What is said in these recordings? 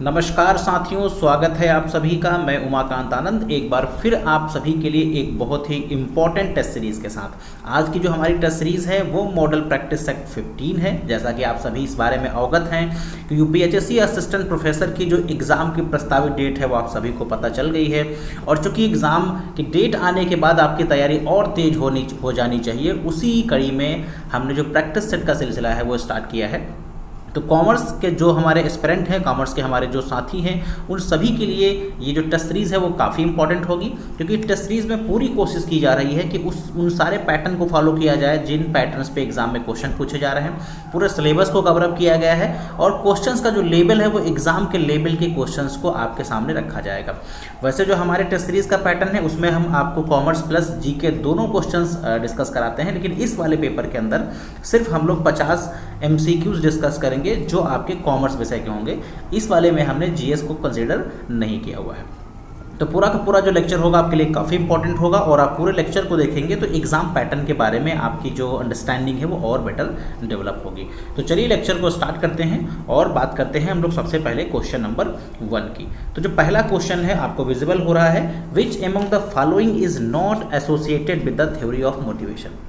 नमस्कार साथियों, स्वागत है आप सभी का। मैं उमाकांत आनंद एक बार फिर आप सभी के लिए एक बहुत ही इम्पॉर्टेंट टेस्ट सीरीज़ के साथ। आज की जो हमारी टेस्ट सीरीज़ है वो मॉडल प्रैक्टिस सेट 15 है। जैसा कि आप सभी इस बारे में अवगत हैं कि यूपीएचएससी असिस्टेंट प्रोफेसर की जो एग्ज़ाम की प्रस्तावित डेट है वो आप सभी को पता चल गई है। और चूँकि एग्ज़ाम की डेट आने के बाद आपकी तैयारी और तेज़ हो जानी चाहिए, उसी कड़ी में हमने जो प्रैक्टिस सेट का सिलसिला है वो स्टार्ट किया है। तो कॉमर्स के जो हमारे एस्पिरेंट हैं, कॉमर्स के हमारे जो साथी हैं, उन सभी के लिए ये जो टेस्ट सीरीज़ है वो काफ़ी इंपॉर्टेंट होगी, क्योंकि टेस्ट सीरीज़ में पूरी कोशिश की जा रही है कि उन सारे पैटर्न को फॉलो किया जाए जिन पैटर्न्स पे एग्जाम में क्वेश्चन पूछे जा रहे हैं। पूरे सिलेबस को कवर अप किया गया है और क्वेश्चंस का जो लेवल है वो एग्जाम के लेवल के क्वेश्चंस को आपके सामने रखा जाएगा। वैसे जो हमारे टेस्ट सीरीज़ का पैटर्न है उसमें हम आपको कॉमर्स प्लस जीके दोनों क्वेश्चंस डिस्कस कराते हैं, लेकिन इस वाले पेपर के अंदर सिर्फ हम लोग 50 MCQs डिस्कस करेंगे जो आपके कॉमर्स विषय के होंगे। इस वाले में हमने जीएस को कंसीडर नहीं किया हुआ है। तो पूरा का पूरा जो लेक्चर होगा आपके लिए काफ़ी इंपॉर्टेंट होगा और आप पूरे लेक्चर को देखेंगे तो एग्जाम पैटर्न के बारे में आपकी जो अंडरस्टैंडिंग है वो और बेटर डेवलप होगी। तो चलिए लेक्चर को स्टार्ट करते हैं और बात करते हैं हम लोग सबसे पहले क्वेश्चन नंबर 1 की। तो जो पहला क्वेश्चन है आपको विजिबल हो रहा है, which among the following is not associated with the theory of motivation.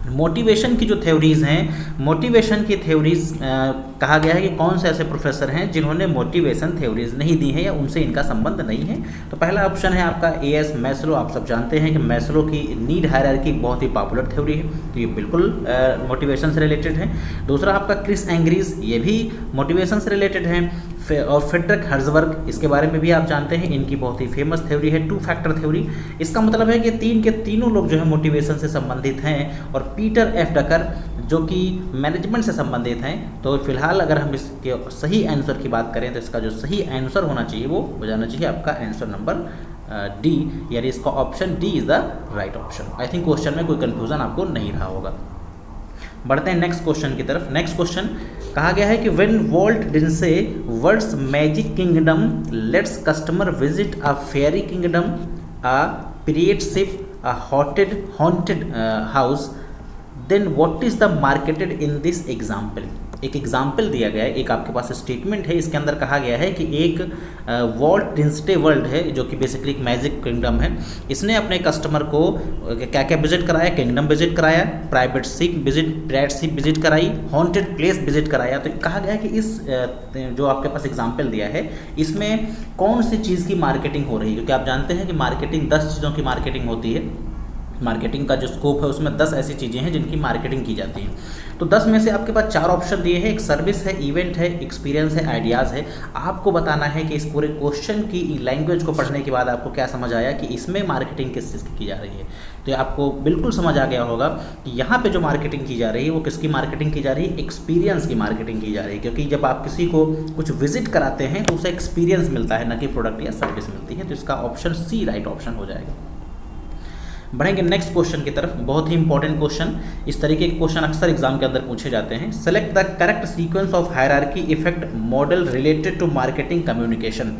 Motivation की जो थ्योरीज हैं, मोटिवेशन की थ्योरीज कहा गया है कि कौन से ऐसे प्रोफेसर हैं जिन्होंने मोटिवेशन थ्योरीज नहीं दी हैं या उनसे इनका संबंध नहीं है। तो पहला ऑप्शन है आपका एएस मैस्लो। आप सब जानते हैं कि मैस्लो की नीड हायरार्की बहुत ही पॉपुलर थ्योरी है, तो ये बिल्कुल मोटिवेशन से रिलेटेड है। दूसरा आपका क्रिस एंग्रीज, ये भी मोटिवेशन से रिलेटेड है। और फ्रेडरिक हर्ज़बर्ग, इसके बारे में भी आप जानते हैं, इनकी बहुत ही फेमस थ्योरी है 2 फैक्टर थ्योरी। इसका मतलब है कि तीन के तीनों लोग जो है मोटिवेशन से संबंधित हैं। और पीटर एफ डकर जो कि मैनेजमेंट से संबंधित हैं। तो फिलहाल अगर हम इसके सही आंसर की बात करें तो इसका जो सही आंसर होना चाहिए वो हो जाना चाहिए आपका आंसर नंबर डी, यानी इसका option D is the right option. I think question में कोई कंफ्यूजन आपको नहीं रहा होगा। बढ़ते हैं नेक्स्ट क्वेश्चन की तरफ। नेक्स्ट क्वेश्चन कहा गया है कि when Walt Disney words magic kingdom lets customer visit a fairy kingdom, a period ship, a haunted house, then what is the marketed in this example. एक एग्जाम्पल दिया गया है, एक आपके पास स्टेटमेंट है, इसके अंदर कहा गया है कि एक वॉल्ट डिज्नी वर्ल्ड है जो कि बेसिकली एक मैजिक किंगडम है। इसने अपने कस्टमर को क्या क्या विजिट कराया, किंगडम विजिट कराया, प्राइवेट शिप विजिट कराई, हॉन्टेड प्लेस विजिट कराया। तो कहा गया है कि इस जो आपके पास एग्जाम्पल दिया है इसमें कौन सी चीज़ की मार्केटिंग हो रही है, क्योंकि आप जानते हैं कि मार्केटिंग 10 चीज़ों की मार्केटिंग होती है। मार्केटिंग का जो स्कोप है उसमें 10 ऐसी चीज़ें हैं जिनकी मार्केटिंग की जाती हैं। तो 10 में से आपके पास 4 ऑप्शन दिए हैं, एक सर्विस है, इवेंट है, एक्सपीरियंस है, आइडियाज़ है। आपको बताना है कि इस पूरे क्वेश्चन की लैंग्वेज को पढ़ने के बाद आपको क्या समझ आया कि इसमें मार्केटिंग किस चीज़ की जा रही है। तो आपको बिल्कुल समझ आ गया होगा कि यहाँ पे जो मार्केटिंग की जा रही है वो किसकी मार्केटिंग की जा रही है, एक्सपीरियंस की मार्केटिंग की जा रही है। क्योंकि जब आप किसी को कुछ विजिट कराते हैं तो उसे एक्सपीरियंस मिलता है, न कि प्रोडक्ट या सर्विस मिलती है। तो इसका ऑप्शन सी राइट ऑप्शन हो जाएगा। बढ़ेंगे नेक्स्ट क्वेश्चन की तरफ। बहुत ही इंपॉर्टेंट क्वेश्चन, इस तरीके के क्वेश्चन अक्सर एग्जाम के अंदर पूछे जाते हैं। Select the correct sequence of hierarchy effect model related to marketing communication.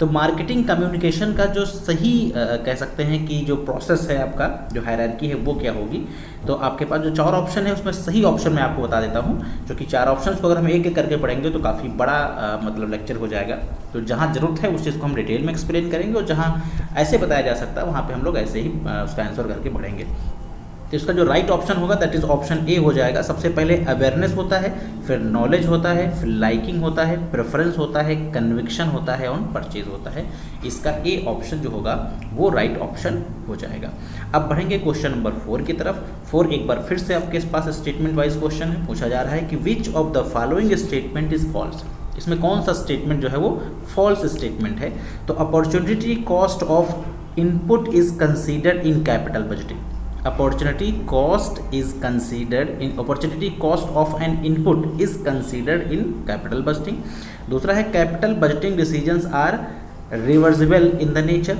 तो मार्केटिंग कम्युनिकेशन का जो सही कह सकते हैं कि जो प्रोसेस है आपका, जो हायरार्की है वो क्या होगी। तो आपके पास जो 4 ऑप्शन है उसमें सही ऑप्शन मैं आपको बता देता हूँ, क्योंकि 4 ऑप्शंस को अगर हम एक एक करके पढ़ेंगे तो काफ़ी बड़ा मतलब लेक्चर हो जाएगा। तो जहाँ ज़रूरत है उस चीज़ को हम डिटेल में एक्सप्लेन करेंगे और जहाँ ऐसे बताया जा सकता है वहाँ पे हम लोग ऐसे ही उसका आंसर करके बढ़ेंगे। तो इसका जो राइट ऑप्शन होगा दैट इज़ ऑप्शन ए हो जाएगा। सबसे पहले अवेयरनेस होता है, फिर नॉलेज होता है, फिर लाइकिंग होता है, प्रेफरेंस होता है, कन्विक्शन होता है और परचेज होता है। इसका ए ऑप्शन जो होगा वो राइट ऑप्शन हो जाएगा। अब बढ़ेंगे क्वेश्चन नंबर 4 की तरफ। 4 एक बार फिर से आपके पास स्टेटमेंट वाइज क्वेश्चन है। पूछा जा रहा है कि which of the following statement is false. इसमें कौन सा स्टेटमेंट जो है वो फॉल्स स्टेटमेंट है। तो opportunity cost of input is considered in capital budgeting. Opportunity cost of an input is considered in capital budgeting। दूसरा है capital budgeting decisions are reversible in the nature।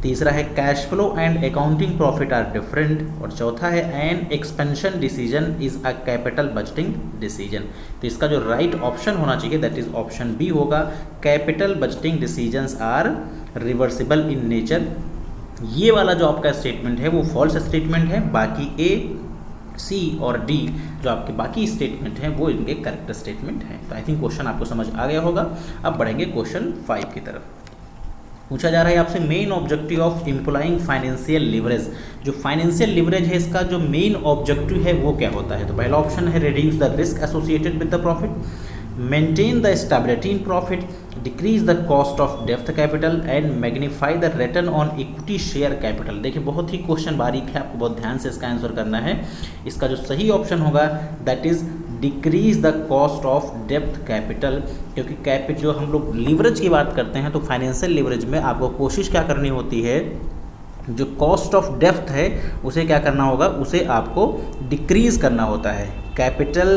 तीसरा है cash flow and accounting profit are different। और चौथा है an expansion decision is a capital budgeting decision। तो इसका जो right option होना चाहिए that is option B होगा, capital budgeting decisions are reversible in nature। ये वाला जो आपका स्टेटमेंट है वो फॉल्स स्टेटमेंट है। बाकी ए सी और डी जो आपके बाकी स्टेटमेंट हैं वो इनके करेक्ट स्टेटमेंट हैं। तो आई थिंक क्वेश्चन आपको समझ आ गया होगा। अब बढ़ेंगे क्वेश्चन 5 की तरफ। पूछा जा रहा है आपसे main objective of employing financial leverage. जो फाइनेंशियल लिवरेज है इसका जो मेन ऑब्जेक्टिव है वो क्या होता है। तो पहला ऑप्शन है reduce the risk associated with the profit, maintain the stability in profit, decrease the cost of depth capital and magnify the return on equity share capital. देखिए बहुत ही क्वेश्चन बारीक है, आपको बहुत ध्यान से इसका आंसर करना है। इसका जो सही ऑप्शन होगा that is decrease the cost of depth capital, क्योंकि जो हम लोग लीवरेज की बात करते हैं तो फाइनेंशियल लीवरेज में आपको कोशिश क्या करनी होती है, जो कॉस्ट ऑफ डेप्थ है उसे क्या करना होगा, उसे आपको डिक्रीज करना होता है। कैपिटल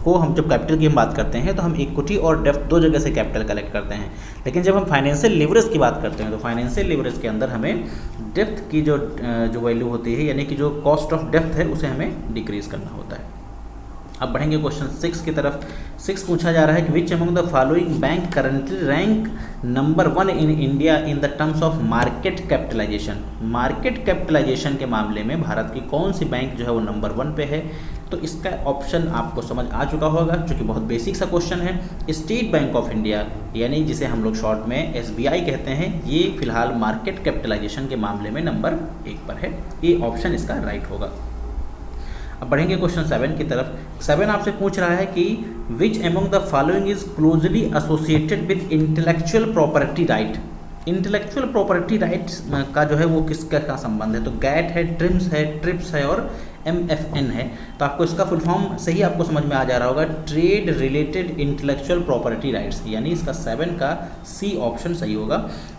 को हम जब कैपिटल की हम बात करते हैं तो हम इक्विटी और डेप्थ दो जगह से कैपिटल कलेक्ट करते हैं, लेकिन जब हम फाइनेंशियल लिवरेज की बात करते हैं तो फाइनेंशियल लिवरेज के अंदर हमें डेप्थ की जो वैल्यू होती है यानी कि जो कॉस्ट ऑफ डेप्थ है उसे हमें डिक्रीज करना होता है। अब बढ़ेंगे क्वेश्चन 6 की तरफ। 6 पूछा जा रहा है कि which among the following bank currently rank number 1 in India in the terms of market capitalisation. Market capitalisation के मामले में भारत की कौन सी बैंक जो है वो नंबर 1 पे है। तो इसका ऑप्शन आपको समझ आ चुका होगा, जो कि बहुत बेसिक सा क्वेश्चन है। स्टेट बैंक ऑफ इंडिया यानी जिसे हम लोग शॉर्ट में SBI कहते हैं, ये फिलहाल मार्केट कैपिटलाइजेशन के मामले में नंबर 1 पर है। ये ऑप्शन इसका राइट होगा। अब बढ़ेंगे क्वेश्चन 7 की तरफ। 7 आपसे पूछ रहा है कि which among the following is closely associated with intellectual property right. Intellectual property rights का जो है वो किसका का संबंध है। तो गैट है, ट्रिम्स है, ट्रिप्स है और MFN है। तो आपको इसका फुल फॉर्म सही आपको समझ में आ जा रहा होगा, trade related intellectual property rights, यानी इसका 7 का C ऑप्शन सही होगा,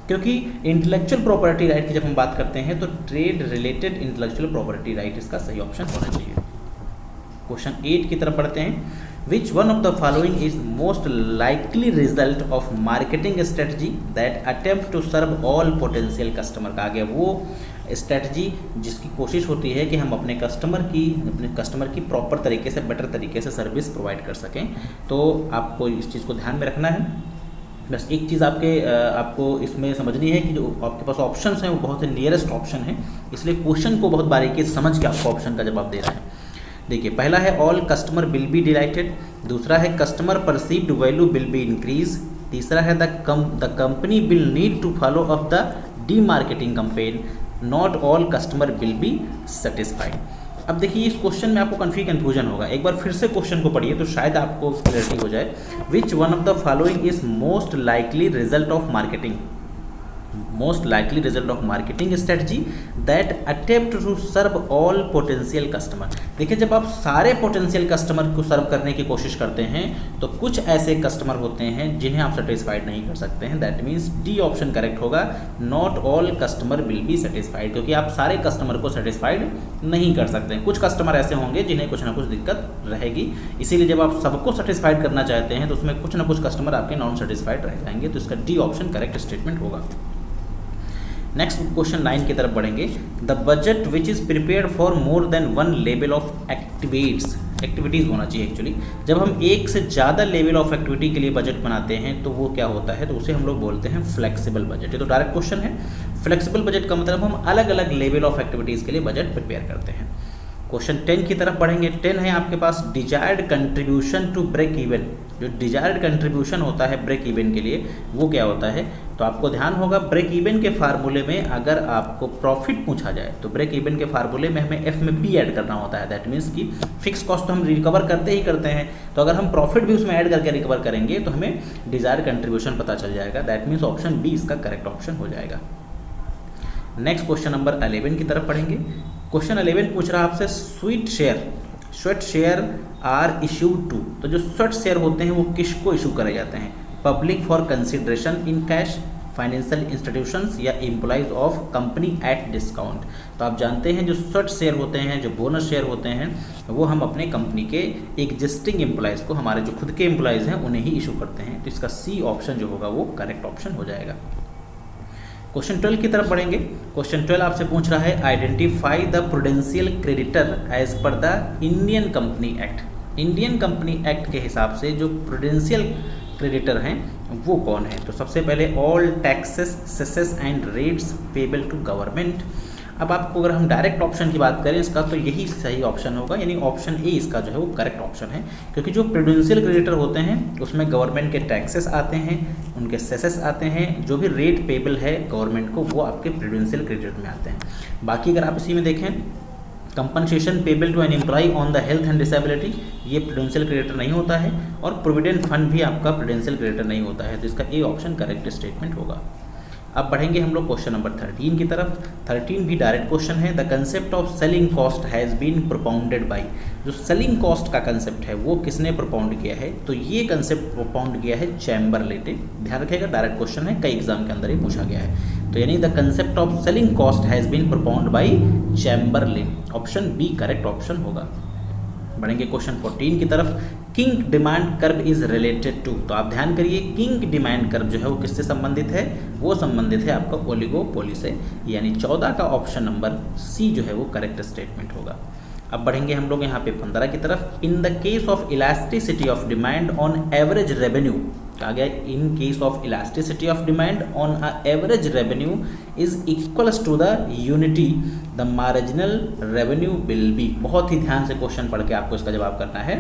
क्योंकि इंटेलेक्चुअल प्रॉपर्टी राइट की जब हम बात करते हैं तो trade related intellectual property right इसका सही ऑप्शन होना चाहिए। क्वेश्चन 8 की तरफ पढ़ते हैं। Which one of the following is most likely result of marketing strategy that attempt to serve all potential customer. का आगे वो स्ट्रेटजी जिसकी कोशिश होती है कि हम अपने कस्टमर की प्रॉपर तरीके से, बेटर तरीके से सर्विस प्रोवाइड कर सकें। तो आपको इस चीज़ को ध्यान में रखना है। बस एक चीज़ आपको इसमें समझनी है कि जो आपके पास ऑप्शंस हैं वो बहुत ही नियरेस्ट ऑप्शन है, इसलिए क्वेश्चन को बहुत बारीकी से समझ के आपको ऑप्शन का जवाब दे रहा है। देखिए पहला है all customer will be delighted, दूसरा है customer perceived value will be increase, तीसरा है the company will need to follow up the demarketing campaign, not all customer will be satisfied. अब देखिए इस क्वेश्चन में आपको कन्फ्यूजन होगा, एक बार फिर से क्वेश्चन को पढ़िए तो शायद आपको क्लैरिटी हो जाए। Which one of the following is most likely result of marketing, most likely result of marketing strategy that attempt to serve all potential customer. देखिए जब आप सारे पोटेंशियल कस्टमर को सर्व करने की कोशिश करते हैं तो कुछ ऐसे कस्टमर होते हैं जिन्हें आप सेटिस्फाइड नहीं कर सकते हैं, that means D option correct होगा, not all customer will be satisfied, क्योंकि आप सारे कस्टमर को सेटिस्फाइड नहीं कर सकते हैं। कुछ कस्टमर ऐसे होंगे जिन्हें कुछ ना कुछ दिक्कत रहेगी, इसीलिए जब आप सबको सेटिस्फाइड करना चाहते हैं तो उसमें कुछ ना कुछ कस्टमर आपके नॉन सेटिस्फाइड रह जाएंगे। तो इसका डी ऑप्शन करेक्ट स्टेटमेंट होगा। नेक्स्ट क्वेश्चन 9 की तरफ बढ़ेंगे। The budget which is prepared for more than one level of activities होना चाहिए एक्चुअली। जब हम एक से ज़्यादा लेवल ऑफ एक्टिविटी के लिए बजट बनाते हैं तो वो क्या होता है, तो उसे हम लोग बोलते हैं फ्लेक्सिबल बजट। ये तो डायरेक्ट क्वेश्चन है। फ्लेक्सिबल बजट का मतलब हम अलग अलग लेवल ऑफ एक्टिविटीज़ के लिए बजट प्रिपेयर करते हैं। क्वेश्चन 10 की तरफ पढ़ेंगे। 10 है आपके पास desired contribution to break even. जो डिजायर्ड कंट्रीब्यूशन होता है ब्रेक इवन के लिए वो क्या होता है, तो आपको ध्यान होगा ब्रेक इवन के फार्मूले में अगर आपको प्रॉफिट पूछा जाए तो ब्रेक इवन के फार्मूले में हमें एफ में पी ऐड करना होता है। दैट मीन्स कि फिक्स कॉस्ट तो हम रिकवर करते ही करते हैं, तो अगर हम प्रॉफिट भी उसमें ऐड करके रिकवर करेंगे तो हमें डिजायर्ड कंट्रीब्यूशन पता चल जाएगा। दैट मीन्स ऑप्शन बी इसका करेक्ट ऑप्शन हो जाएगा। नेक्स्ट क्वेश्चन नंबर 11 की तरफ पढ़ेंगे। क्वेश्चन 11 पूछ रहा है आपसे sweat share are issued to. तो जो स्वेट शेयर होते हैं वो किसको इशू करे जाते हैं, public for consideration in cash, financial institutions या employees of company at discount. तो आप जानते हैं जो स्वेट शेयर होते हैं, जो बोनस शेयर होते हैं, वो हम अपने कंपनी के एग्जिस्टिंग एम्प्लॉइज़ को, हमारे जो खुद के एम्प्लॉइज़ हैं उन्हें ही इशू करते हैं। तो इसका सी ऑप्शन जो होगा वो करेक्ट ऑप्शन हो जाएगा। क्वेश्चन 12 की तरफ बढ़ेंगे। क्वेश्चन 12 आपसे पूछ रहा है identify the prudential creditor as per the Indian company act. Indian company act के हिसाब से जो प्रूडेंशियल क्रेडिटर हैं वो कौन है, तो सबसे पहले all taxes cesses and rates payable to government. अब आपको अगर हम डायरेक्ट ऑप्शन की बात करें इसका, तो यही सही ऑप्शन होगा, यानी ऑप्शन ए इसका जो है वो करेक्ट ऑप्शन है। क्योंकि जो प्रूडेंशियल क्रेडिटर होते हैं उसमें गवर्नमेंट के टैक्सेस आते हैं, उनके सेसेस आते हैं, जो भी रेट पेबल है गवर्नमेंट को वो आपके प्रूडेंशियल क्रेडिटर में आते हैं। बाकी अगर आप इसी में देखें compensation payable to an employ on the health and disability, ये प्रूडेंशियल क्रेडिटर नहीं होता है, और प्रोविडेंट फंड भी आपका प्रूडेंशियल क्रेडिटर नहीं होता है, तो इसका ए ऑप्शन करेक्ट स्टेटमेंट होगा। अब बढ़ेंगे हम लोग क्वेश्चन नंबर 13 की तरफ। 13 भी डायरेक्ट क्वेश्चन है। The concept of selling cost has been propounded by, जो सेलिंग कॉस्ट का कंसेप्ट है वो किसने प्रोपाउंड किया है, तो ये कंसेप्ट प्रोपाउंड किया है चैम्बरलेन। ध्यान रखिएगा डायरेक्ट क्वेश्चन है, कई एग्जाम के अंदर ही पूछा गया है। तो यानी the concept of selling cost has been propound by Chamberlain, option B correct option होगा। बढ़ेंगे क्वेश्चन 14 की तरफ। Kinked demand curve is related to, तो आप ध्यान करिए किंग डिमांड कर्व जो है वो किससे संबंधित है, वो संबंधित है आपका ओलिगोपोली से, यानी 14 का ऑप्शन नंबर सी जो है वो करेक्ट स्टेटमेंट होगा। अब बढ़ेंगे हम लोग यहाँ पे 15 की तरफ। In the case of elasticity of demand on average revenue, कहा गया in case of elasticity of demand on a average revenue is equals to the unity the marginal revenue will be. बहुत ही ध्यान से क्वेश्चन पढ़ के आपको इसका जवाब करना है।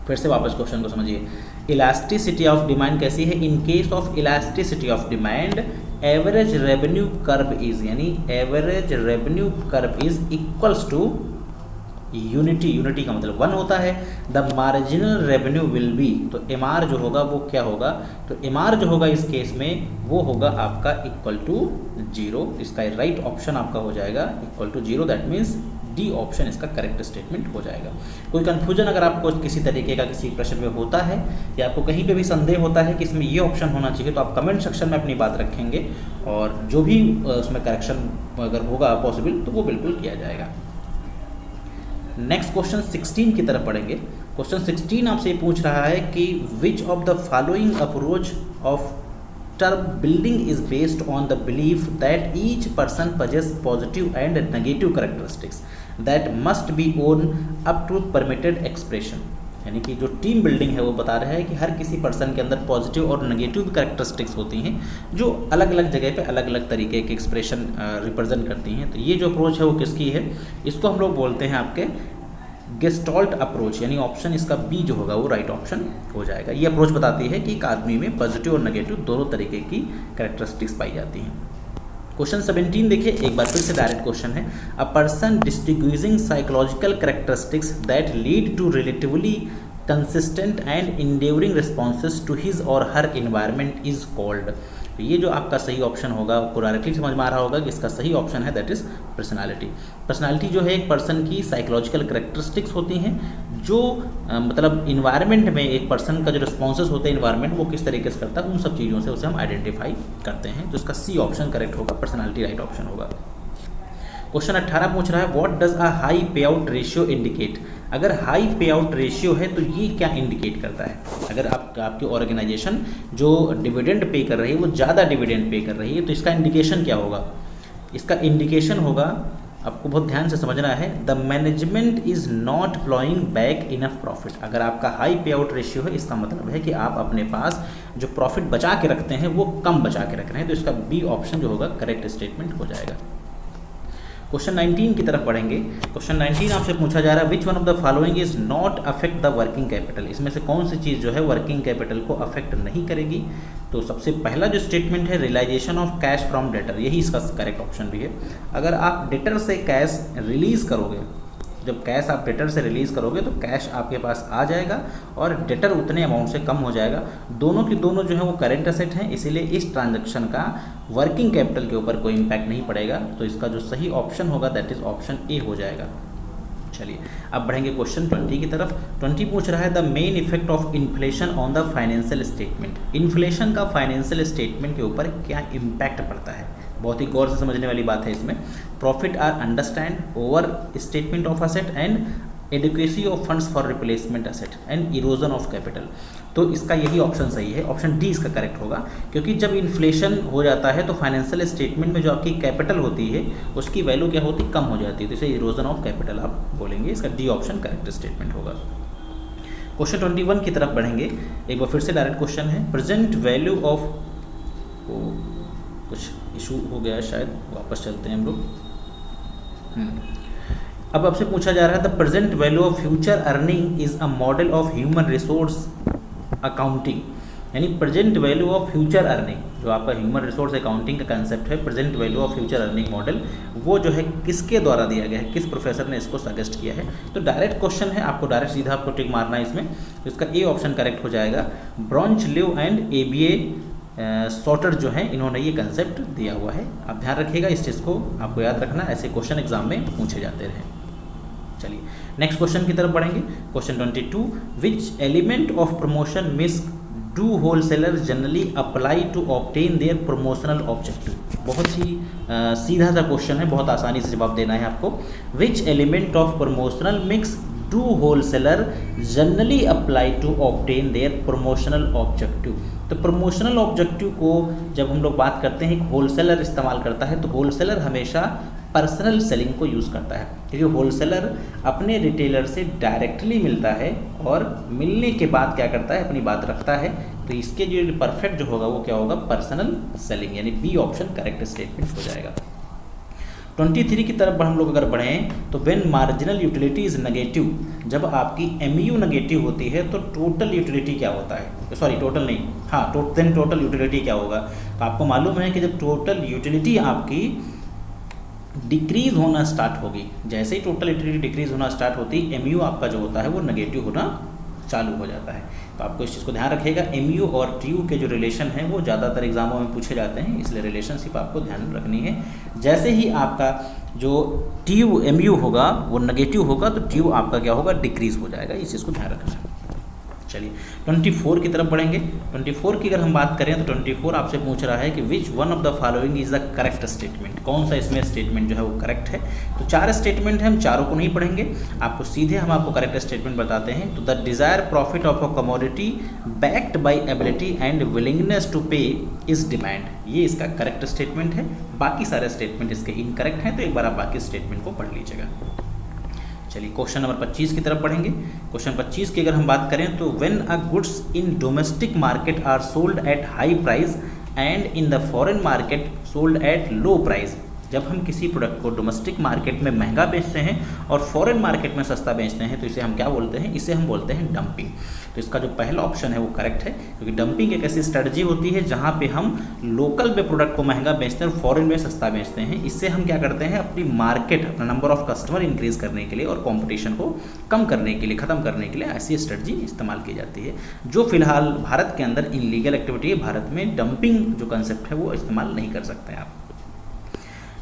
फिर से वापस क्वेश्चन को समझिए। इलास्टिसिटी ऑफ डिमांड कैसी है, in case of elasticity of demand average revenue curve is, यानी average revenue curve is equals to unity, unity का मतलब 1 होता है, the marginal revenue will be, तो एम आर जो होगा वो क्या होगा, तो एम आर जो होगा इस केस में वो होगा आपका इक्वल टू 0। इसका राइट ऑप्शन आपका हो जाएगा equal to 0, that means D option इसका करेक्ट स्टेटमेंट हो जाएगा। कोई कंफ्यूजन अगर आपको किसी तरीके का किसी प्रश्न में होता है या आपको कहीं पे भी संदेह होता है कि इसमें ये ऑप्शन होना चाहिए, तो आप कमेंट सेक्शन में अपनी बात रखेंगे और जो भी उसमें करेक्शन अगर होगा पॉसिबल तो वो बिल्कुल किया जाएगा। नेक्स्ट क्वेश्चन 16 की तरफ पढ़ेंगे। क्वेश्चन 16 आपसे ये पूछ रहा है कि which of the following approach of term building is based on the belief that each person possesses positive and negative characteristics that must be owned up to permitted expression, यानी कि जो टीम बिल्डिंग है वो बता रहा है कि हर किसी पर्सन के अंदर पॉजिटिव और नेगेटिव कैरेक्टरिस्टिक्स होती हैं जो अलग अलग जगह पे अलग अलग तरीके के एक्सप्रेशन रिप्रेजेंट करती हैं। तो ये जो अप्रोच है वो किसकी है, इसको हम लोग बोलते हैं आपके गेस्टॉल्ट अप्रोच, यानी ऑप्शन इसका बी जो होगा वो राइट ऑप्शन हो जाएगा। ये अप्रोच बताती है कि एक आदमी में पॉजिटिव और नेगेटिव दोनों तरीके की कैरेक्टरिस्टिक्स पाई जाती हैं। क्वेश्चन 17 देखिए, एक बार फिर से डायरेक्ट क्वेश्चन है। A person distinguishing psychological characteristics that lead to relatively consistent and enduring responses to his or her environment is called. तो ये जो आपका सही ऑप्शन होगा आपको डायरेक्टली समझ में आ रहा होगा कि इसका सही ऑप्शन है दैट इज पर्सनालिटी। पर्सनालिटी जो है एक पर्सन की साइकोलॉजिकल कैरेक्टरिस्टिक्स होती हैं जो मतलब इन्वायरमेंट में एक पर्सन का जो रिस्पॉन्सेस होते हैं इन्वायरमेंट वो किस तरीके से करता है, उन सब चीज़ों से उसे हम आइडेंटिफाई करते हैं। तो इसका सी ऑप्शन करेक्ट होगा, पर्सनालिटी राइट ऑप्शन होगा। क्वेश्चन 18 पूछ रहा है व्हाट डज अ हाई पे आउट रेशियो इंडिकेट। अगर हाई पे आउट रेशियो है तो ये क्या इंडिकेट करता है, अगर आपकी ऑर्गेनाइजेशन जो डिविडेंड पे कर रही है वो ज़्यादा डिविडेंड पे कर रही है तो इसका इंडिकेशन क्या होगा, इसका इंडिकेशन होगा, आपको बहुत ध्यान से समझना है, the management is not flowing back enough profit. अगर आपका हाई पे आउट रेशियो है इसका मतलब है कि आप अपने पास जो प्रॉफिट बचा के रखते हैं वो कम बचा के रख रहे हैं, तो इसका बी ऑप्शन जो होगा करेक्ट स्टेटमेंट हो जाएगा। क्वेश्चन 19 की तरफ पढ़ेंगे। क्वेश्चन 19 आपसे पूछा जा रहा है which one of the following is not affect the working capital. इसमें से कौन सी चीज़ जो है वर्किंग कैपिटल को अफेक्ट नहीं करेगी। तो सबसे पहला जो स्टेटमेंट है realisation of cash from debtor, यही इसका करेक्ट ऑप्शन भी है। अगर आप डेटर से कैश रिलीज़ करोगे, जब कैश आप डेटर से रिलीज़ करोगे तो कैश आपके पास आ जाएगा और डेटर उतने अमाउंट से कम हो जाएगा। दोनों की दोनों जो है वो करेंट एसेट हैं, इसीलिए इस ट्रांजैक्शन का वर्किंग कैपिटल के ऊपर कोई इम्पैक्ट नहीं पड़ेगा। तो इसका जो सही ऑप्शन होगा दैट इज़ ऑप्शन ए हो जाएगा। चलिए अब बढ़ेंगे क्वेश्चन 20 की तरफ। 20 पूछ रहा है the main effect of inflation on the financial statement. Inflation का फाइनेंशियल स्टेटमेंट के ऊपर क्या इम्पैक्ट पड़ता है, बहुत ही गौर से समझने वाली बात है इसमें। Profit are understand over statement of asset and adequacy of funds for replacement asset and erosion of capital. तो इसका यही ऑप्शन सही है, ऑप्शन डी इसका करेक्ट होगा, क्योंकि जब इन्फ्लेशन हो जाता है तो फाइनेंशियल स्टेटमेंट में जो आपकी कैपिटल होती है उसकी वैल्यू क्या होती है, कम हो जाती है, तो इसे इरोजन ऑफ कैपिटल आप बोलेंगे। इसका डी ऑप्शन करेक्ट स्टेटमेंट होगा। क्वेश्चन 21 की तरफ बढ़ेंगे। एक बार फिर से डायरेक्ट क्वेश्चन है प्रेजेंट वैल्यू ऑफ, कुछ इशू हो गया है शायद, वापस चलते हैं हम लोग। अब आपसे पूछा जा रहा है the present value of future earning is a model of human resource accounting, यानी present value of future earning, जो आपका ह्यूमन रिसोर्स अकाउंटिंग का कंसेप्ट है, present value of future earning model, वो जो है किसके द्वारा दिया गया है, किस प्रोफेसर ने इसको सजेस्ट किया है। तो डायरेक्ट क्वेश्चन है, आपको डायरेक्ट सीधा आपको टिक मारना है इसमें, तो इसका ए ऑप्शन करेक्ट हो जाएगा। Branch live and ABA sorter जो है इन्होंने ये कंसेप्ट दिया हुआ है। आप ध्यान रखिएगा इस चीज़ को, आपको याद रखना, ऐसे क्वेश्चन एग्जाम में पूछे जाते रहे। चलिए नेक्स्ट क्वेश्चन की तरफ बढ़ेंगे। Question 22, which element of promotion मिस्क do wholesaler generally apply to obtain their promotional objective. बहुत ही सीधा सा क्वेश्चन है, बहुत आसानी से जवाब देना है आपको। Which element of promotional mix do wholesaler generally apply to obtain their promotional objective. तो प्रमोशनल ऑब्जेक्टिव को जब हम लोग बात करते हैं, होलसेलर इस्तेमाल करता है, तो होलसेलर हमेशा पर्सनल सेलिंग को यूज़ करता है, क्योंकि होलसेलर अपने रिटेलर से डायरेक्टली मिलता है और मिलने के बाद क्या करता है, अपनी बात रखता है। तो इसके जो परफेक्ट जो होगा वो क्या होगा, पर्सनल सेलिंग, यानी बी ऑप्शन करेक्ट स्टेटमेंट हो जाएगा। 23 की तरफ हम लोग अगर बढ़ें तो when marginal utility is negative, जब आपकी एमयू नेगेटिव होती है तो टोटल यूटिलिटी क्या होता है, सॉरी टोटल नहीं, हाँ देन टोटल यूटिलिटी क्या होगा। तो आपको मालूम है कि जब टोटल यूटिलिटी आपकी डिक्रीज होना स्टार्ट होगी, जैसे ही टोटल यूटिलिटी डिक्रीज होना स्टार्ट होती है, एमयू आपका जो होता है वो नेगेटिव होना चालू हो जाता है। तो आपको इस चीज़ को ध्यान रखिएगा, एमयू और टीयू के जो रिलेशन है वो ज़्यादातर एग्जामों में पूछे जाते हैं, इसलिए रिलेशनशिप आपको ध्यान रखनी है। जैसे ही आपका जो टीयू एमयू होगा वो नेगेटिव होगा तो टीयू आपका क्या होगा, डिक्रीज हो जाएगा, इस चीज़ को ध्यान रखना है। चलिए 24 की तरफ बढ़ेंगे। 24 की अगर हम बात करें तो 24 आपसे पूछ रहा है कि विच one of the following is the correct statement, कौन सा इसमें स्टेटमेंट जो है वो करेक्ट है। तो 4 स्टेटमेंट है, हम चारों को नहीं पढ़ेंगे, आपको सीधे हम आपको करेक्ट स्टेटमेंट बताते हैं। तो the desire profit of a commodity backed by ability and willingness to pay is demand, ये इसका करेक्ट स्टेटमेंट है। बाकी सारे स्टेटमेंट इसके इनकरेक्ट हैं, तो एक बार आप बाकी स्टेटमेंट को पढ़ लीजिएगा। चलिए क्वेश्चन नंबर 25 की तरफ पढ़ेंगे। क्वेश्चन 25 की अगर हम बात करें तो when a goods in domestic market are sold at high price and in the foreign market sold at low price, जब हम किसी प्रोडक्ट को डोमेस्टिक मार्केट में महंगा बेचते हैं और फॉरेन मार्केट में सस्ता बेचते हैं तो इसे हम क्या बोलते हैं, इसे हम बोलते हैं डंपिंग। तो इसका जो पहला ऑप्शन है वो करेक्ट है, क्योंकि डंपिंग एक ऐसी स्ट्रेटजी होती है जहां पे हम लोकल में प्रोडक्ट को महंगा बेचते हैं और फॉरेन में सस्ता बेचते हैं। इससे हम क्या करते हैं, अपनी मार्केट, अपना नंबर ऑफ कस्टमर इंक्रीज करने के लिए और कॉम्पिटिशन को कम करने के लिए, ख़त्म करने के लिए ऐसी स्ट्रेटजी इस्तेमाल की जाती है, जो फिलहाल भारत के अंदर इनलीगल एक्टिविटी है। भारत में डंपिंग जो कंसेप्ट है वो इस्तेमाल नहीं कर सकते हैं आप।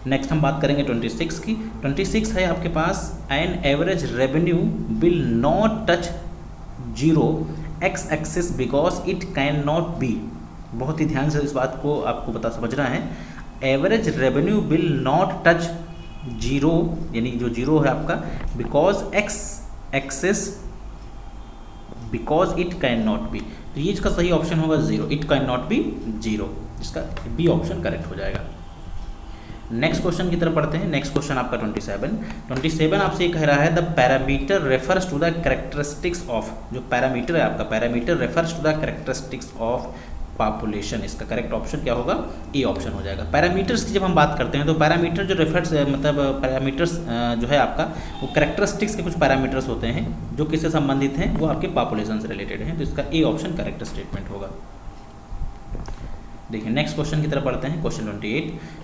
नेक्स्ट हम बात करेंगे 26 की। 26 है आपके पास, an average revenue will not touch zero X axis because it can not be. बहुत ही ध्यान से इस बात को आपको समझना है। Average revenue will not touch zero, यानी जो जीरो है आपका, because x axis because it can not B. तो ये इसका सही ऑप्शन होगा zero, it can not B zero, इसका बी ऑप्शन करेक्ट हो जाएगा। नेक्स्ट क्वेश्चन की तरफ पढ़ते हैं। नेक्स्ट क्वेश्चन आपका 27 आपसे ये कह रहा है the parameter refers to the characteristics of, जो पैरामीटर है आपका, parameter refers to the characteristics of population, इसका करेक्ट ऑप्शन क्या होगा, ए ऑप्शन हो जाएगा। पैरामीटर्स की जब हम बात करते हैं तो पैरामीटर जो रेफर्स मतलब पैरामीटर्स जो है आपका वो कैरेक्टरिस्टिक्स के कुछ पैरामीटर्स होते हैं जो किससे संबंधित हैं, वो आपके पॉपुलेशन से रिलेटेड हैं, तो इसका ए ऑप्शन करेक्ट स्टेटमेंट होगा। देखिए नेक्स्ट क्वेश्चन की तरफ पढ़ते हैं। क्वेश्चन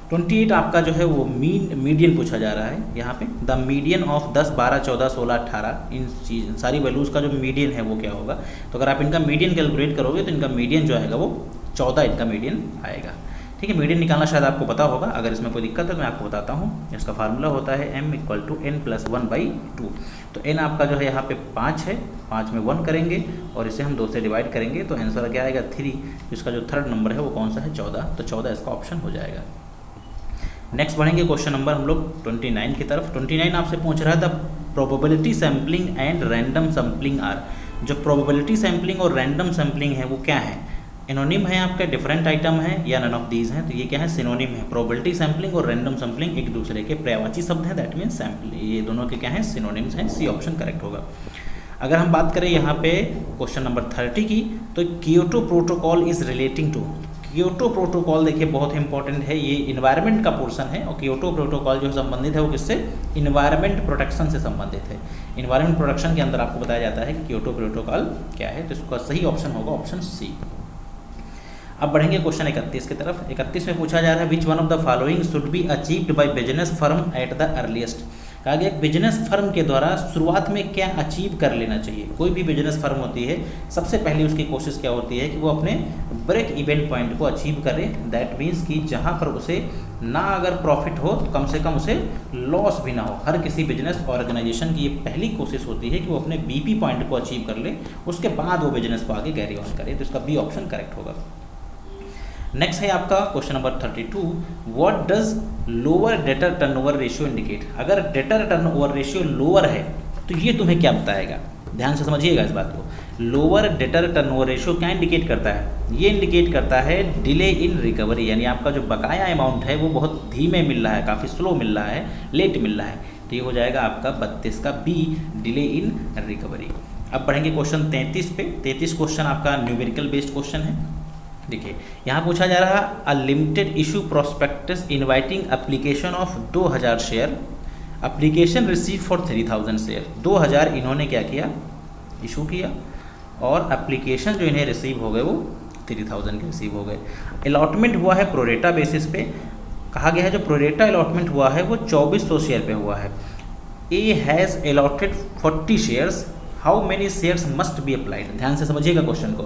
28 आपका जो है वो मीडियन पूछा जा रहा है यहाँ पे। द मीडियन ऑफ 10, 12, 14, 16, 18 इन चीज सारी वैल्यूज़ का जो मीडियन है वो क्या होगा। तो अगर आप इनका मीडियन कैलकुलेट करोगे तो इनका मीडियन जो आएगा वो 14 इनका मीडियन आएगा। ठीक है, मीडियन निकालना शायद आपको पता होगा, अगर इसमें कोई दिक्कत है मैं आपको बताता हूँ। इसका फार्मूला होता है m = n+1/2। तो n आपका जो है यहाँ पे 5 है, 5 में 1 करेंगे और इसे हम 2 से डिवाइड करेंगे तो आंसर क्या आएगा 3। इसका जो थर्ड नंबर है वो कौन सा है, 14, तो 14 इसका ऑप्शन हो जाएगा। नेक्स्ट बढ़ेंगे क्वेश्चन नंबर हम लोग 29 की तरफ। 29 आपसे पूछ रहा है the probability sampling and random sampling are. जो प्रोबेबिलिटी सैम्पलिंग और रैंडम सैम्पलिंग है वो क्या है, एनोनिम है आपका, डिफरेंट आइटम है या नन ऑफ दीज हैं। तो ये क्या है, सिनोनिम है। प्रोबेबिलिटी सैम्पलिंग और रैंडम सैम्पलिंग एक दूसरे के पर्यायवाची शब्द हैं, दैट मीन्स सैम्पल, ये दोनों के क्या हैं, सिनोनिम्स हैं। सी ऑप्शन करेक्ट होगा। अगर हम बात करें यहाँ पे क्वेश्चन नंबर 30 की, तो Kyoto protocol is relating to, Kyoto protocol देखिए बहुत इंपॉर्टेंट है, ये इन्वायरमेंट का पोर्शन है और क्योटो प्रोटोकॉल जो संबंधित है वो किससे, इन्वायरमेंट प्रोटेक्शन से संबंधित है। इन्वायरमेंट प्रोटेक्शन के अंदर आपको बताया जाता है कि क्योटो प्रोटोकॉल क्या है, तो इसका सही ऑप्शन होगा ऑप्शन सी। अब बढ़ेंगे क्वेश्चन 31 की तरफ। 31 में पूछा जा रहा है which one of the following should be achieved by business firm at the earliest. कहा गया बिजनेस फर्म के द्वारा शुरुआत में क्या अचीव कर लेना चाहिए। कोई भी बिजनेस फर्म होती है सबसे पहले उसकी कोशिश क्या होती है कि वो अपने ब्रेक इवेंट पॉइंट को अचीव करे। दैट मीन्स कि जहाँ पर उसे ना अगर प्रॉफिट हो तो कम से कम उसे लॉस भी ना हो। हर किसी बिजनेस ऑर्गेनाइजेशन की ये पहली कोशिश होती है कि वो अपने बीपी पॉइंट को अचीव कर ले, उसके बाद वो बिजनेस को आगे कैरी ऑन करे। तो इसका बी ऑप्शन करेक्ट होगा। नेक्स्ट है आपका question number 32, what does lower debtor turnover ratio indicate. अगर डेटर टर्नओवर रेशियो लोअर है तो ये तुम्हें क्या बताएगा, ध्यान से समझिएगा इस बात को। लोअर डेटर टर्नओवर रेशियो क्या इंडिकेट करता है, ये इंडिकेट करता है डिले इन रिकवरी, यानी आपका जो बकाया अमाउंट है वो बहुत धीमे मिल रहा है, काफ़ी स्लो मिल रहा है, लेट मिल रहा है। तो ये हो जाएगा आपका 32 का बी, डिले इन रिकवरी। अब पढ़ेंगे क्वेश्चन 33 पे। 33 क्वेश्चन आपका न्यूमेरिकल बेस्ड क्वेश्चन है। देखिए यहाँ पूछा जा रहा a limited issue prospectus inviting application of 2000 share, application receive for 3000 share. 2000 इन्होंने क्या किया, इशू किया, और एप्लीकेशन जो इन्हें रिसीव हो गए वो 3000 के रिसीव हो गए। अलॉटमेंट हुआ है प्रोरेटा बेसिस पे। कहा गया है जो प्रोरेटा अलॉटमेंट हुआ है वो 2400 शेयर पे हुआ है। A has allotted 40 shares, how many shares must be applied. ध्यान से समझिएगा क्वेश्चन को।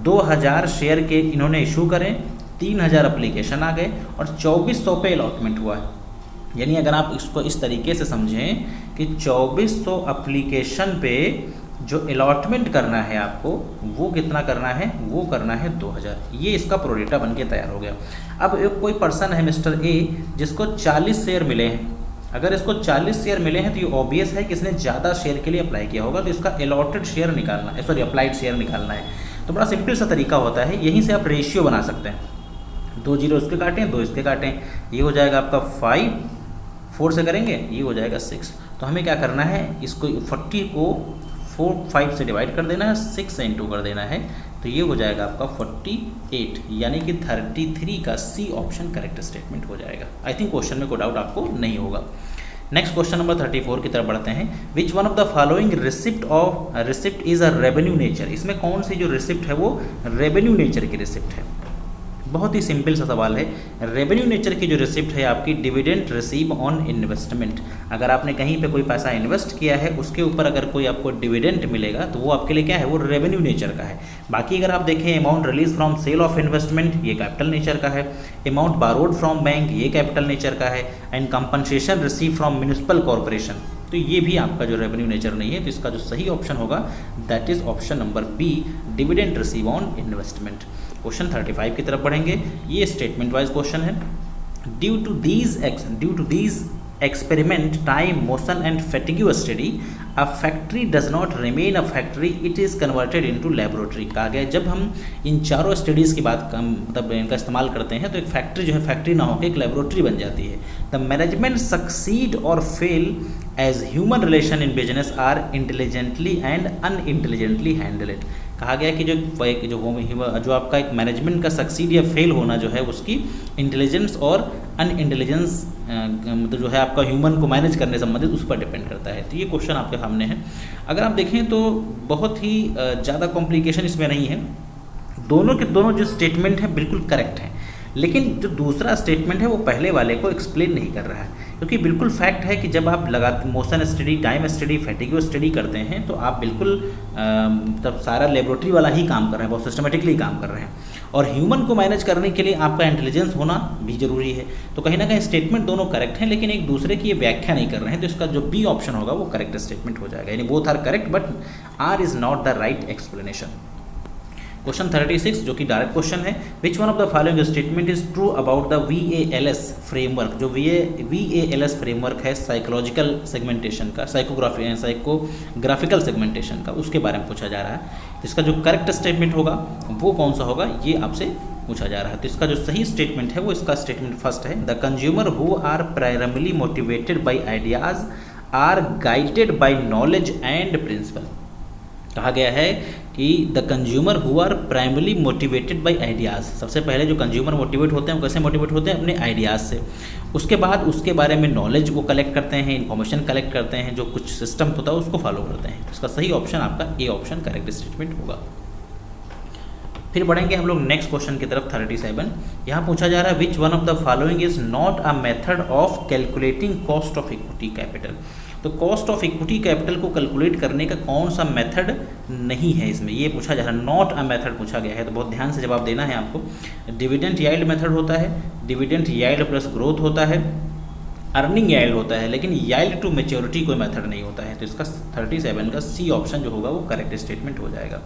2000 शेयर के इन्होंने इशू करें, 3000 एप्लीकेशन आ गए और 2400 पे अलॉटमेंट हुआ है। यानी अगर आप इसको इस तरीके से समझें कि 2400 एप्लीकेशन पे जो अलॉटमेंट करना है आपको वो कितना करना है, वो करना है 2000। ये इसका प्रोरेटा बन के तैयार हो गया। अब एक कोई पर्सन है मिस्टर ए जिसको 40 शेयर मिले हैं। अगर इसको 40 शेयर मिले हैं तो ये ऑब्वियस है कि इसने ज़्यादा शेयर के लिए अप्लाई किया होगा, तो इसका अलॉटेड शेयर निकालना है, सॉरी अप्लाइड शेयर निकालना है। तो बड़ा सिंपल सा तरीका होता है, यहीं से आप रेशियो बना सकते हैं। 2 जीरो इसके काटें, 2 इसके काटें, ये हो जाएगा आपका 5, 4 से करेंगे ये हो जाएगा 6। तो हमें क्या करना है, इसको 40 को 5 से डिवाइड कर देना है, 6 से इंटू कर देना है, तो ये हो जाएगा आपका 48, यानी कि 33 का सी ऑप्शन करेक्ट स्टेटमेंट हो जाएगा। आई थिंक क्वेश्चन में कोई डाउट आपको नहीं होगा। नेक्स्ट क्वेश्चन नंबर 34 की तरफ बढ़ते हैं। Which one of the following receipt is a revenue nature. इसमें कौन सी जो रिसिप्ट है वो रेवेन्यू नेचर की रिसिप्ट है। बहुत ही सिंपल सा सवाल है। रेवेन्यू नेचर की जो रिसिप्ट है आपकी डिविडेंड रिसीव ऑन इन्वेस्टमेंट। अगर आपने कहीं पे कोई पैसा इन्वेस्ट किया है उसके ऊपर अगर कोई आपको डिविडेंड मिलेगा तो वो आपके लिए क्या है, वो रेवेन्यू नेचर का है। बाकी अगर आप देखें amount release from sale of investment, ये कैपिटल नेचर का है। अमाउंट बारोड फ्रॉम बैंक, ये कैपिटल नेचर का है। And compensation receive from municipal corporation, तो ये भी आपका जो रेवेन्यू नेचर नहीं है। तो इसका जो सही ऑप्शन होगा that is option number B, dividend receive on investment. Question 35 की तरफ बढ़ेंगे। ये स्टेटमेंट वाइज क्वेश्चन है। Due to these experiment, time, motion and fatigue study, a factory does not remain a factory, it is converted into laboratory। कहा गया जब हम इन चारों स्टडीज़ की बात मतलब इनका इस्तेमाल करते हैं तो एक फैक्ट्री जो है फैक्ट्री ना होकर एक लेबोरेटरी बन जाती है। The management succeed or fail as human relation in business are intelligently and unintelligently handled. कहा गया कि जो आपका एक मैनेजमेंट का सक्सीड या फेल होना जो है उसकी इंटेलिजेंस और अनइंटेलिजेंस मतलब जो है आपका ह्यूमन को मैनेज करने संबंधित उस पर डिपेंड करता है। तो ये क्वेश्चन आपके सामने है। अगर आप देखें तो बहुत ही ज़्यादा कॉम्प्लिकेशन इसमें नहीं है। दोनों के दोनों जो स्टेटमेंट है बिल्कुल करेक्ट है, लेकिन जो दूसरा स्टेटमेंट है वो पहले वाले को एक्सप्लेन नहीं कर रहा है, क्योंकि बिल्कुल फैक्ट है कि जब आप लगाते motion study, time study, fatigue study करते हैं तो आप बिल्कुल तब सारा लेबोरेटरी वाला ही काम कर रहे हैं, बहुत सिस्टमेटिकली काम कर रहे हैं। और ह्यूमन को मैनेज करने के लिए आपका इंटेलिजेंस होना भी जरूरी है। तो कहीं ना कहीं स्टेटमेंट दोनों करेक्ट हैं, लेकिन एक दूसरे की ये व्याख्या नहीं कर रहे हैं। तो इसका जो बी ऑप्शन होगा वो करेक्ट स्टेटमेंट हो जाएगा, यानी both are correct but R is not the right explanation. Question 36 जो कि डायरेक्ट क्वेश्चन है। Which one of the following statement is true about the VALS framework. जो VALS फ्रेमवर्क है साइकोलॉजिकल सेगमेंटेशन का, psychographical segmentation का, उसके बारे में पूछा जा रहा है। इसका जो करेक्ट स्टेटमेंट होगा वो कौन सा होगा, ये आपसे पूछा जा रहा है। तो इसका जो सही स्टेटमेंट है वो इसका स्टेटमेंट फर्स्ट है। The consumer who are primarily motivated by ideas are guided by knowledge and principle. कहा गया है कि the consumer who are primarily motivated by ideas. सबसे पहले जो कंज्यूमर मोटिवेट होते हैं वो कैसे मोटिवेट होते हैं? अपने आइडियाज़ से। उसके बाद उसके बारे में नॉलेज वो कलेक्ट करते हैं, इन्फॉर्मेशन कलेक्ट करते हैं, जो कुछ सिस्टम होता है उसको फॉलो करते हैं। तो इसका सही ऑप्शन आपका ए ऑप्शन करेक्ट स्टेटमेंट होगा। फिर बढ़ेंगे हम लोग नेक्स्ट क्वेश्चन की तरफ 37। यहाँ पूछा जा रहा है which one of the following is not a method of calculating cost of equity capital. तो कॉस्ट ऑफ इक्विटी कैपिटल को कैलकुलेट करने का कौन सा मेथड नहीं है इसमें, ये पूछा जा रहा है। नॉट अ मेथड पूछा गया है, तो बहुत ध्यान से जवाब देना है आपको। डिविडेंड यील्ड मेथड होता है, डिविडेंड यील्ड प्लस ग्रोथ होता है, अर्निंग यील्ड होता है, लेकिन यील्ड टू मैच्योरिटी कोई मेथड नहीं होता है। तो इसका 37 का सी ऑप्शन जो होगा वो करेक्ट स्टेटमेंट हो जाएगा।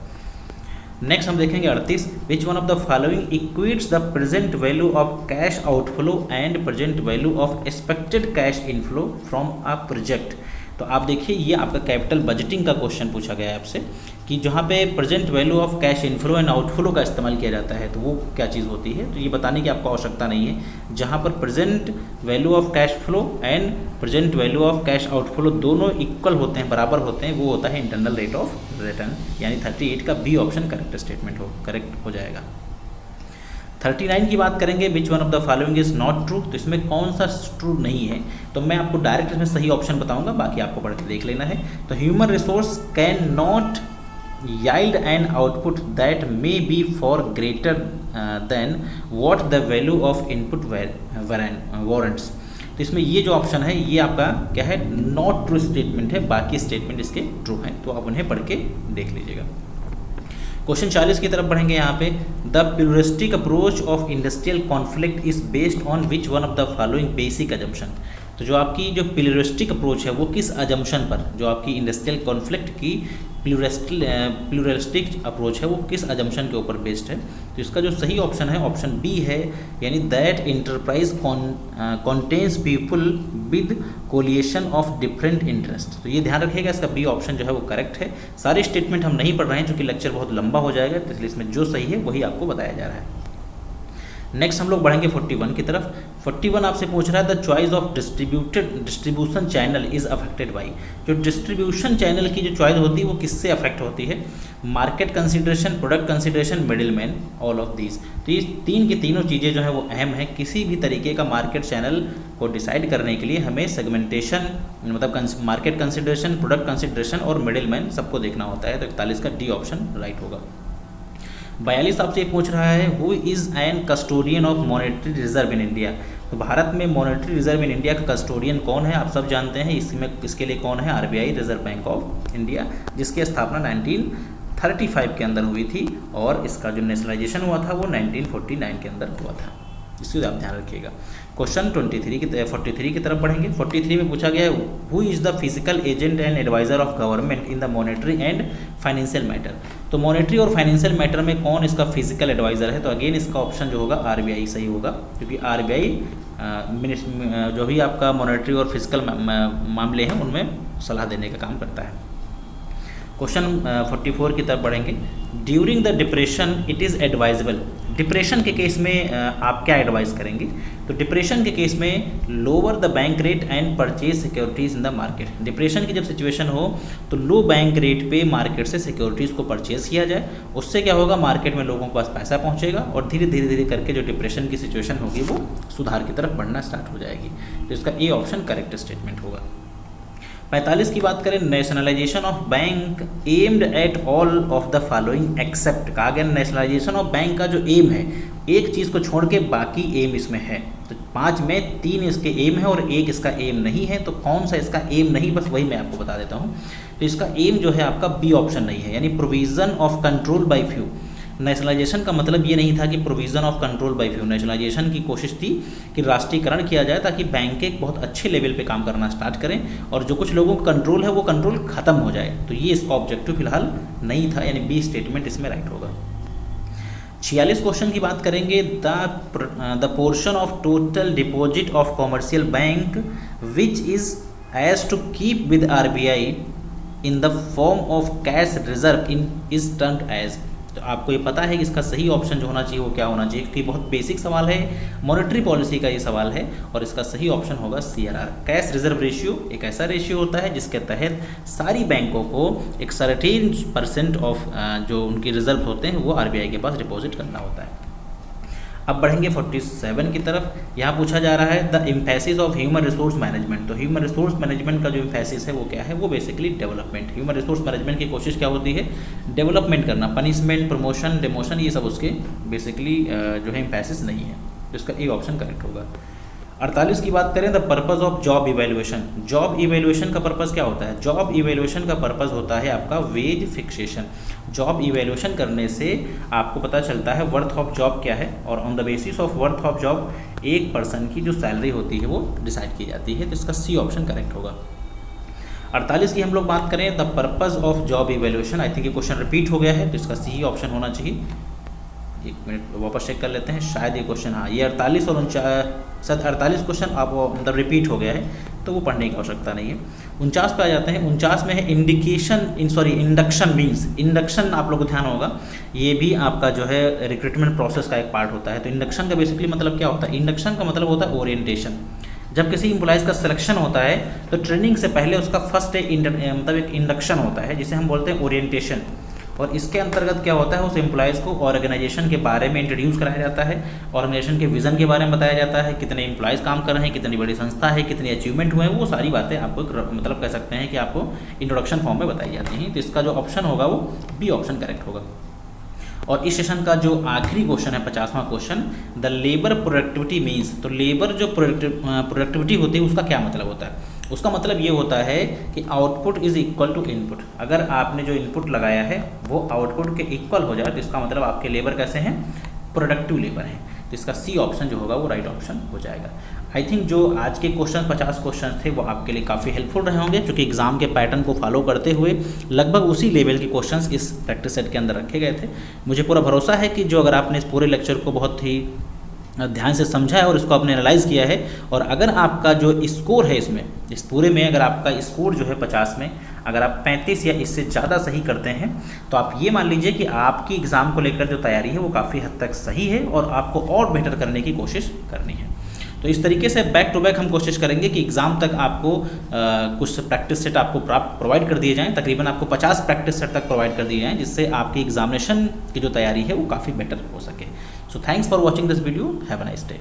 नेक्स्ट हम देखेंगे 38। विच one of the following equates the present value of cash outflow and present value of expected cash inflow from a project. तो आप देखिए ये आपका कैपिटल बजटिंग का क्वेश्चन पूछा गया है आपसे कि जहाँ पे present value of cash inflow and outflow का इस्तेमाल किया जाता है तो वो क्या चीज़ होती है। तो ये बताने की आपको आवश्यकता नहीं है। जहाँ पर present value of cash flow and present value of cash outflow दोनों इक्वल होते हैं, बराबर होते हैं, वो होता है इंटरनल रेट ऑफ रिटर्न, यानी 38 का B option correct statement correct हो जाएगा। 39 की बात करेंगे which one of the following is not true. तो इसमें कौन सा ट्रू नहीं है, तो मैं आपको डायरेक्ट इसमें सही ऑप्शन बताऊंगा, बाकी आपको पढ़ के देख लेना है। तो human resource can not yield an output that may be for greater than what the value of input warrants। तो इसमें ये जो ऑप्शन है ये आपका क्या है? नॉट ट्रू स्टेटमेंट है, बाकी स्टेटमेंट इसके ट्रू हैं, तो आप उन्हें पढ़ के देख लीजिएगा। क्वेश्चन 40 की तरफ बढ़ेंगे। यहाँ पे the pluralistic approach of industrial conflict is based on which one of the following basic assumption. तो जो आपकी जो प्लूरिस्टिक अप्रोच है वो किस अजम्पशन पर, जो आपकी इंडस्ट्रियल कॉन्फ्लिक्ट की प्लूरलिस्टिक अप्रोच है वो किस अजम्पशन के ऊपर बेस्ड है। तो इसका जो सही ऑप्शन है ऑप्शन बी है, यानी that enterprise contains people with coalition of different interest. तो ये ध्यान रखिएगा, इसका बी ऑप्शन जो है वो करेक्ट है। सारे स्टेटमेंट हम नहीं पढ़ रहे हैं क्योंकि लेक्चर बहुत लंबा हो जाएगा, तो इसलिए इसमें जो सही है वही आपको बताया जा रहा है। नेक्स्ट हम लोग बढ़ेंगे 41 की तरफ। 41 आपसे पूछ रहा है the choice of distribution channel is affected by. जो डिस्ट्रीब्यूशन चैनल की जो चॉइस होती है वो किससे अफेक्ट होती है? Market consideration, product consideration, middleman, all of these. तो ये तीन की तीनों चीज़ें जो है वो अहम है। किसी भी तरीके का मार्केट चैनल को डिसाइड करने के लिए हमें सेगमेंटेशन मतलब मार्केट कंसिडरेशन, प्रोडक्ट कंसिडरेशन और मिडिलमैन सबको देखना होता है। तो 41 का डी ऑप्शन राइट होगा। 42 आपसे पूछ रहा है who is an custodian of monetary reserve in India. तो भारत में मॉनेटरी रिजर्व इन इंडिया का कस्टोडियन कौन है? आप सब जानते हैं। इसके लिए कौन है? RBI, reserve bank of India, जिसकी स्थापना 1935 के अंदर हुई थी और इसका जो नेशनलाइजेशन हुआ था वो 1949 के अंदर हुआ था। इसको आप ध्यान रखिएगा। क्वेश्चन 43 की तरफ बढ़ेंगे। 43 में पूछा गया है who is the fiscal agent and advisor of government in the monetary and financial matter. तो मॉनेटरी और फाइनेंशियल मैटर में कौन इसका फिजिकल एडवाइजर है? तो अगेन इसका ऑप्शन जो होगा आरबीआई सही होगा, क्योंकि आरबीआई जो भी आपका मॉनेटरी और फिजिकल मामले हैं उनमें सलाह देने का काम करता है। क्वेश्चन 44 की तरफ बढ़ेंगे। During the depression it is advisable. Depression के केस में आप क्या एडवाइस करेंगे? तो डिप्रेशन के केस में lower the bank rate and purchase securities in the market. Depression की जब सिचुएशन हो तो लो बैंक रेट पे मार्केट से सिक्योरिटीज़ को परचेज किया जाए। उससे क्या होगा? मार्केट में लोगों के पास पैसा पहुंचेगा और धीरे धीरे करके जो डिप्रेशन की सिचुएशन होगी वो सुधार की तरफ बढ़ना स्टार्ट हो जाएगी। तो इसका ए ऑप्शन करेक्ट स्टेटमेंट होगा। 45 की बात करें, nationalisation of bank aimed at all of the following except. कहा गया नेशनलाइजेशन ऑफ बैंक का जो एम है, एक चीज़ को छोड़ के बाकी एम इसमें है। तो 5 में 3 इसके एम है और 1 इसका एम नहीं है। तो कौन सा इसका एम नहीं, बस वही मैं आपको बता देता हूँ। तो इसका एम जो है आपका बी ऑप्शन नहीं है, यानी provision of control by few. Nationalisation का मतलब ये नहीं था कि provision of control by few. Nationalisation की कोशिश थी कि राष्ट्रीयकरण किया जाए ताकि बैंक एक बहुत अच्छे लेवल पे काम करना स्टार्ट करें और जो कुछ लोगों का कंट्रोल है वो कंट्रोल खत्म हो जाए। तो ये इसका ऑब्जेक्टिव फिलहाल नहीं था, यानी बी स्टेटमेंट इसमें राइट होगा। 46 क्वेश्चन की बात करेंगे। The portion of total deposit of commercial bank which is has to keep with RBI in the form of cash reserve in is termed as. तो आपको ये पता है कि इसका सही ऑप्शन जो होना चाहिए वो क्या होना चाहिए, क्योंकि बहुत बेसिक सवाल है, मॉनेटरी पॉलिसी का ये सवाल है, और इसका सही ऑप्शन होगा CRR। कैश रिजर्व रेशियो एक ऐसा रेशियो होता है जिसके तहत सारी बैंकों को एक 13% ऑफ जो उनके रिजर्व होते हैं वो RBI के पास डिपॉजिट करना होता है। अब बढ़ेंगे 47 की तरफ। यहाँ पूछा जा रहा है the emphasis of human resource management. तो ह्यूमन रिसोर्स मैनेजमेंट का जो एम्फेसिस है वो क्या है, वो basically development. Human resource management की कोशिश क्या होती है, डेवलपमेंट करना। पनिशमेंट, प्रमोशन, डिमोशन ये सब उसके बेसिकली जो है एम्फेसिस नहीं है, तो इसका ए ऑप्शन करेक्ट होगा। 48 की बात करें, the purpose of job evaluation. Job evaluation का पर्पज़ क्या होता है, जॉब इवैल्यूएशन का पर्पज़ होता है आपका वेज फिक्सेशन। जॉब इवैल्यूएशन करने से आपको पता चलता है वर्थ ऑफ जॉब क्या है, और on the basis of worth of job एक पर्सन की जो सैलरी होती है वो डिसाइड की जाती है, तो इसका सी ऑप्शन करेक्ट होगा। 48 की हम लोग बात करें, the purpose of job evaluation. I think ये क्वेश्चन रिपीट हो गया है, तो इसका सी ऑप्शन होना चाहिए। एक मिनट वापस चेक कर लेते हैं, शायद ये क्वेश्चन, हाँ ये 48 और 48 क्वेश्चन आप मतलब रिपीट हो गया है, तो वो पढ़ने की आवश्यकता नहीं है। 49 पे आ जाते हैं। 49 में है इंडक्शन मीन्स। इंडक्शन आप लोग को ध्यान होगा, ये भी आपका जो है रिक्रूटमेंट प्रोसेस का एक पार्ट होता है। तो इंडक्शन का बेसिकली मतलब क्या होता है, इंडक्शन का मतलब होता है ओरिएंटेशन। जब किसी एम्प्लॉयज़ का सिलेक्शन होता है तो ट्रेनिंग से पहले उसका फर्स्ट मतलब एक इंडक्शन होता है जिसे हम बोलते हैं ओरिएंटेशन, और इसके अंतर्गत क्या होता है, उस एम्प्लॉयज़ को ऑर्गेनाइजेशन के बारे में इंट्रोड्यूस कराया जाता है, ऑर्गेनाइजेशन के विज़न के बारे में बताया जाता है, कितने एम्प्लॉयज़ काम कर रहे हैं, कितनी बड़ी संस्था है, कितने अचीवमेंट हुए हैं, वो सारी बातें आपको मतलब कह सकते हैं कि आपको इंट्रोडक्शन फॉर्म में बताई जाती हैं। तो इसका जो ऑप्शन होगा वो बी ऑप्शन करेक्ट होगा। और इस सेशन का जो आखिरी क्वेश्चन है 50वां question, the labour productivity means. तो लेबर जो प्रोडक्टिविटी होती है उसका क्या मतलब होता है, उसका मतलब ये होता है कि output is equal to input. अगर आपने जो इनपुट लगाया है वो आउटपुट के इक्वल हो जाए तो इसका मतलब आपके लेबर कैसे हैं, प्रोडक्टिव लेबर हैं। तो इसका सी ऑप्शन जो होगा वो राइट ऑप्शन हो जाएगा। आई थिंक जो आज के क्वेश्चन 50 क्वेश्चन थे वो आपके लिए काफ़ी हेल्पफुल रहे होंगे, क्योंकि एग्जाम के पैटर्न को फॉलो करते हुए लगभग उसी लेवल के क्वेश्चंस इस प्रैक्टिस सेट के अंदर रखे गए थे। मुझे पूरा भरोसा है कि जो अगर आपने इस पूरे लेक्चर को बहुत ही ध्यान से समझा है और इसको आपने एनालाइज़ किया है, और अगर आपका जो स्कोर है इसमें, इस पूरे में अगर आपका स्कोर जो है 50 में अगर आप 35 या इससे ज़्यादा सही करते हैं, तो आप ये मान लीजिए कि आपकी एग्ज़ाम को लेकर जो तैयारी है वो काफ़ी हद तक सही है और आपको और बेहतर करने की कोशिश करनी है। तो इस तरीके से बैक टू बैक हम कोशिश करेंगे कि एग्ज़ाम तक आपको कुछ प्रैक्टिस सेट आपको प्रोवाइड कर दिए जाएँ। तकरीबन आपको 50 प्रैक्टिस सेट तक प्रोवाइड कर दिए जाएँ, जिससे आपकी एग्जामिनेशन की जो तैयारी है वो काफ़ी बेटर हो सके। So thanks for watching this video, have a nice day.